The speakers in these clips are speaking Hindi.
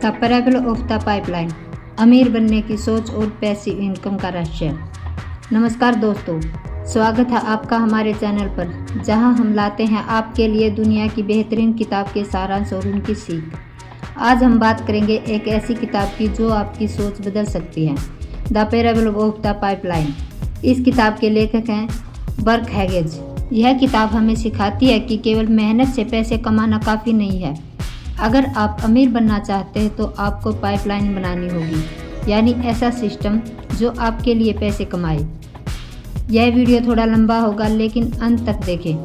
The parable of the pipeline, अमीर बनने की सोच और पैसिव इनकम का रहस्य। नमस्कार दोस्तों, स्वागत है आपका हमारे चैनल पर, जहां हम लाते हैं आपके लिए दुनिया की बेहतरीन किताब के सारांश और उनकी सीख। आज हम बात करेंगे एक ऐसी किताब की जो आपकी सोच बदल सकती है, the parable of the pipeline. इस किताब के लेखक हैं बर्क हैगेज। यह किताब हमें सिखाती है कि केवल मेहनत से पैसे कमाना काफ़ी नहीं है। अगर आप अमीर बनना चाहते हैं तो आपको पाइपलाइन बनानी होगी, यानी ऐसा सिस्टम जो आपके लिए पैसे कमाए। यह वीडियो थोड़ा लंबा होगा, लेकिन अंत तक देखें,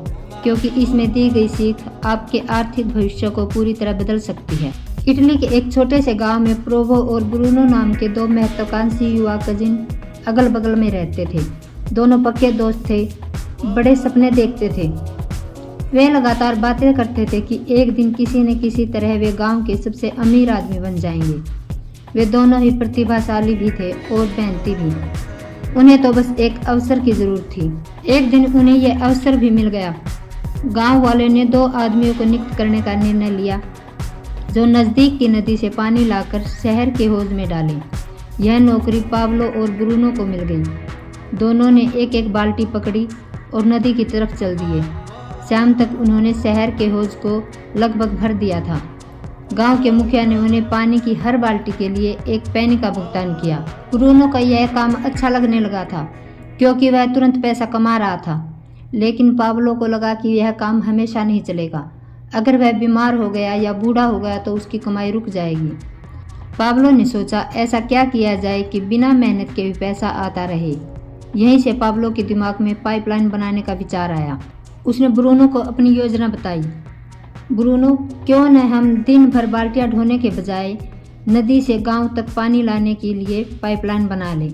क्योंकि इसमें दी गई सीख आपके आर्थिक भविष्य को पूरी तरह बदल सकती है। इटली के एक छोटे से गांव में प्रोवो और ब्रूनो नाम के दो महत्वाकांक्षी युवा कजिन अगल बगल में रहते थे। दोनों पक्के दोस्त थे, बड़े सपने देखते थे। वे लगातार बातें करते थे कि एक दिन किसी न किसी तरह वे गांव के सबसे अमीर आदमी बन जाएंगे। वे दोनों ही प्रतिभाशाली भी थे और मेहनती भी। उन्हें तो बस एक अवसर की ज़रूरत थी। एक दिन उन्हें यह अवसर भी मिल गया। गांव वाले ने दो आदमियों को नियुक्त करने का निर्णय लिया, जो नज़दीक की नदी से पानी लाकर शहर के हौज में डालें। यह नौकरी पाब्लो और ब्रूनो को मिल गई। दोनों ने एक एक बाल्टी पकड़ी और नदी की तरफ चल दिए। शाम तक उन्होंने शहर के हौज को लगभग भर दिया था। गांव के मुखिया ने उन्हें पानी की हर बाल्टी के लिए एक पैनी का भुगतान किया। ब्रूनो का यह काम अच्छा लगने लगा था, क्योंकि वह तुरंत पैसा कमा रहा था। लेकिन पाब्लो को लगा कि यह काम हमेशा नहीं चलेगा। अगर वह बीमार हो गया या बूढ़ा हो गया तो उसकी कमाई रुक जाएगी। पाब्लो ने सोचा, ऐसा क्या किया जाए कि बिना मेहनत के भी पैसा आता रहे। यहीं से पाब्लो के दिमाग में पाइपलाइन बनाने का विचार आया। उसने ब्रूनो को अपनी योजना बताई। ब्रूनो, क्यों न हम दिन भर बाल्टियां ढोने के बजाय नदी से गांव तक पानी लाने के लिए पाइपलाइन बना लें।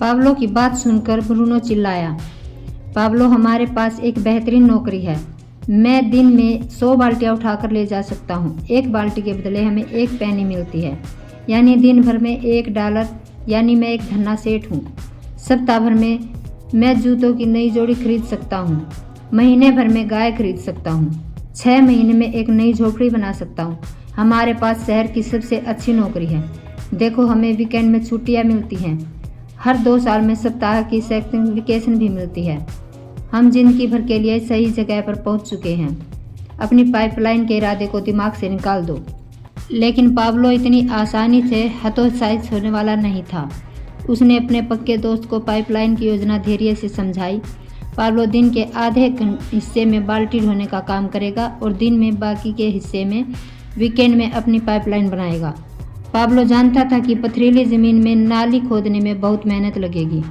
पाब्लो की बात सुनकर ब्रूनो चिल्लाया, पाब्लो, हमारे पास एक बेहतरीन नौकरी है। मैं दिन में 100 बाल्टियां उठाकर ले जा सकता हूँ। एक बाल्टी के बदले हमें एक पैनी मिलती है, यानी दिन भर में $1, यानी मैं एक धन्ना सेठ हूँ। सप्ताह भर में मैं जूतों की नई जोड़ी खरीद सकता हूँ। महीने भर में गाय खरीद सकता हूँ। 6 महीने में एक नई झोपड़ी बना सकता हूँ। हमारे पास शहर की सबसे अच्छी नौकरी है। देखो, हमें वीकेंड में छुट्टियाँ मिलती हैं। हर 2 साल में सप्ताह की सेकंड वेकेशन भी मिलती है। हम जिंदगी भर के लिए सही जगह पर पहुँच चुके हैं। अपनी पाइपलाइन के इरादे को दिमाग से निकाल दो। लेकिन पाब्लो इतनी आसानी से हतोत्साहित होने वाला नहीं था। उसने अपने पक्के दोस्त को पाइपलाइन की योजना धैर्य से समझाई। पाब्लो दिन के आधे हिस्से में बाल्टी ढोने का काम करेगा और दिन में बाकी के हिस्से में वीकेंड में अपनी पाइपलाइन बनाएगा। पाब्लो जानता था कि पथरीली ज़मीन में नाली खोदने में बहुत मेहनत लगेगी।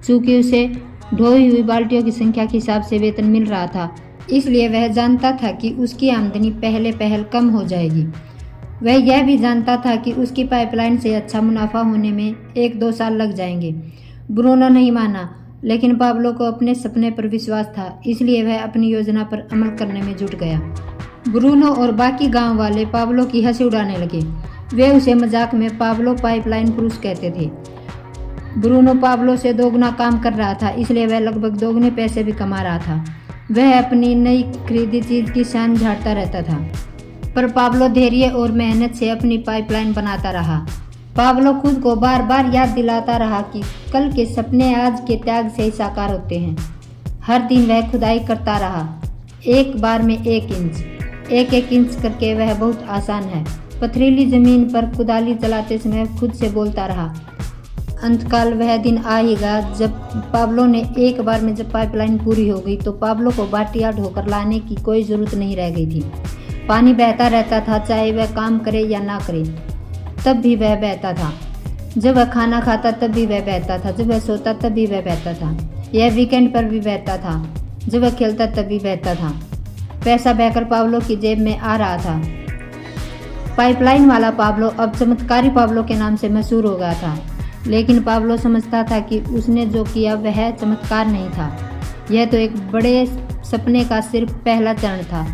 चूँकि उसे ढोई हुई बाल्टियों की संख्या के हिसाब से वेतन मिल रहा था, इसलिए वह जानता था कि उसकी आमदनी पहल कम हो जाएगी। वह यह भी जानता था कि उसकी पाइपलाइन से अच्छा मुनाफा होने में 1-2 साल लग जाएंगे। ब्रूनो नहीं माना, लेकिन पाब्लो को अपने सपने पर विश्वास था, इसलिए वह अपनी योजना पर अमल करने में जुट गया। ब्रूनो और बाकी गांव वाले पाब्लो की हंसी उड़ाने लगे। वे उसे मजाक में पाब्लो पाइपलाइन पुरुष कहते थे। ब्रूनो पाब्लो से दोगुना काम कर रहा था, इसलिए वह लगभग दोगुने पैसे भी कमा रहा था। वह अपनी नई खरीदी चीज़ की शान झाड़ता रहता था, पर पाब्लो धैर्य और मेहनत से अपनी पाइपलाइन बनाता रहा। पाब्लो खुद को बार बार याद दिलाता रहा कि कल के सपने आज के त्याग से ही साकार होते हैं। हर दिन वह खुदाई करता रहा, एक बार में 1 इंच, एक इंच करके। वह बहुत आसान है। पथरीली ज़मीन पर कुदाली चलाते समय खुद से बोलता रहा। अंतकाल वह दिन आएगा जब पाब्लो ने एक बार में जब पाइपलाइन पूरी हो गई तो पाब्लो को बाल्टियां ढोकर लाने की कोई ज़रूरत नहीं रह गई थी। पानी बहता रहता था, चाहे वह काम करे या ना करे, तब भी वह बहता था। जब वह खाना खाता तब भी वह बहता था। जब वह सोता तब भी वह बहता था। यह वीकेंड पर भी बहता था। जब वह खेलता तब भी बहता था। पैसा बहकर पाब्लो की जेब में आ रहा था। पाइपलाइन वाला पाब्लो अब चमत्कारी पाब्लो के नाम से मशहूर हो गया था। लेकिन पाब्लो समझता था कि उसने जो किया वह चमत्कार नहीं था, यह तो एक बड़े सपने का सिर्फ पहला चरण था।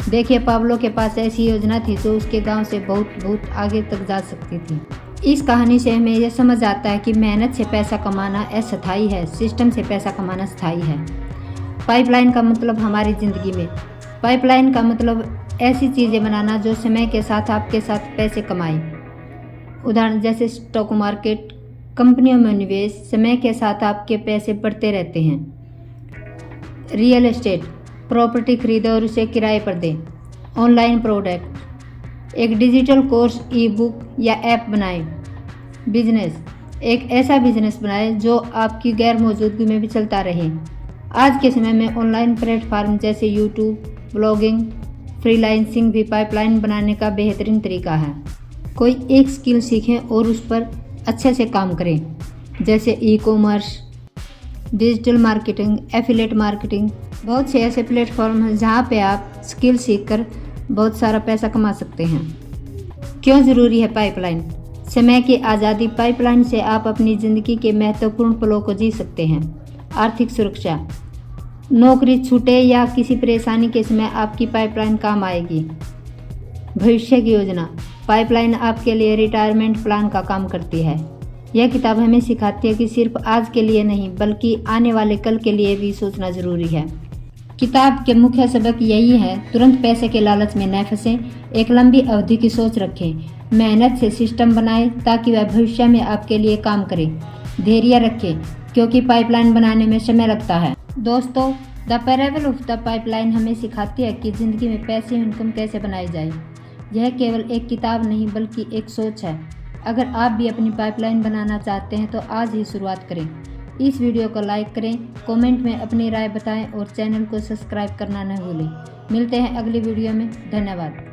देखिए, पाब्लो के पास ऐसी योजना थी जो उसके गांव से बहुत आगे तक जा सकती थी। इस कहानी से हमें यह समझ आता है कि मेहनत से पैसा कमाना अस्थायी है, सिस्टम से पैसा कमाना स्थायी है। पाइपलाइन का मतलब हमारी ज़िंदगी में, पाइपलाइन का मतलब ऐसी चीज़ें बनाना जो समय के साथ आपके साथ पैसे कमाए। उदाहरण जैसे स्टॉक मार्केट, कंपनियों में निवेश। समय के साथ आपके पैसे बढ़ते रहते हैं। रियल एस्टेट, प्रॉपर्टी खरीदें और उसे किराए पर दें। ऑनलाइन प्रोडक्ट, एक डिजिटल कोर्स, ई बुक या ऐप बनाएं। बिजनेस, एक ऐसा बिजनेस बनाएं जो आपकी गैर मौजूदगी में भी चलता रहे। आज के समय में ऑनलाइन प्लेटफॉर्म जैसे यूट्यूब, ब्लॉगिंग, फ्रीलांसिंग भी पाइपलाइन बनाने का बेहतरीन तरीका है। कोई एक स्किल सीखें और उस पर अच्छे से काम करें, जैसे e commerce, digital marketing, affiliate marketing. बहुत से ऐसे प्लेटफॉर्म हैं जहां पे आप स्किल सीखकर बहुत सारा पैसा कमा सकते हैं। क्यों ज़रूरी है पाइपलाइन? समय की आज़ादी, पाइपलाइन से आप अपनी ज़िंदगी के महत्वपूर्ण पलों को जी सकते हैं। आर्थिक सुरक्षा, नौकरी छूटे या किसी परेशानी के समय आपकी पाइपलाइन काम आएगी। भविष्य की योजना, पाइपलाइन आपके लिए रिटायरमेंट प्लान का काम करती है। यह किताब हमें सिखाती है कि सिर्फ आज के लिए नहीं बल्कि आने वाले कल के लिए भी सोचना जरूरी है। किताब के मुख्य सबक यही है: तुरंत पैसे के लालच में न फंसें, एक लंबी अवधि की सोच रखें, मेहनत से सिस्टम बनाएं ताकि वह भविष्य में आपके लिए काम करे। धैर्य रखें क्योंकि पाइपलाइन बनाने में समय लगता है। दोस्तों, the parable of the pipeline हमें सिखाती है कि ज़िंदगी में पैसिव इनकम कैसे बनाई जाए। यह केवल एक किताब नहीं बल्कि एक सोच है। अगर आप भी अपनी पाइपलाइन बनाना चाहते हैं तो आज ही शुरुआत करें। इस वीडियो को लाइक करें, कमेंट में अपनी राय बताएं और चैनल को सब्सक्राइब करना न भूलें। मिलते हैं अगली वीडियो में। धन्यवाद।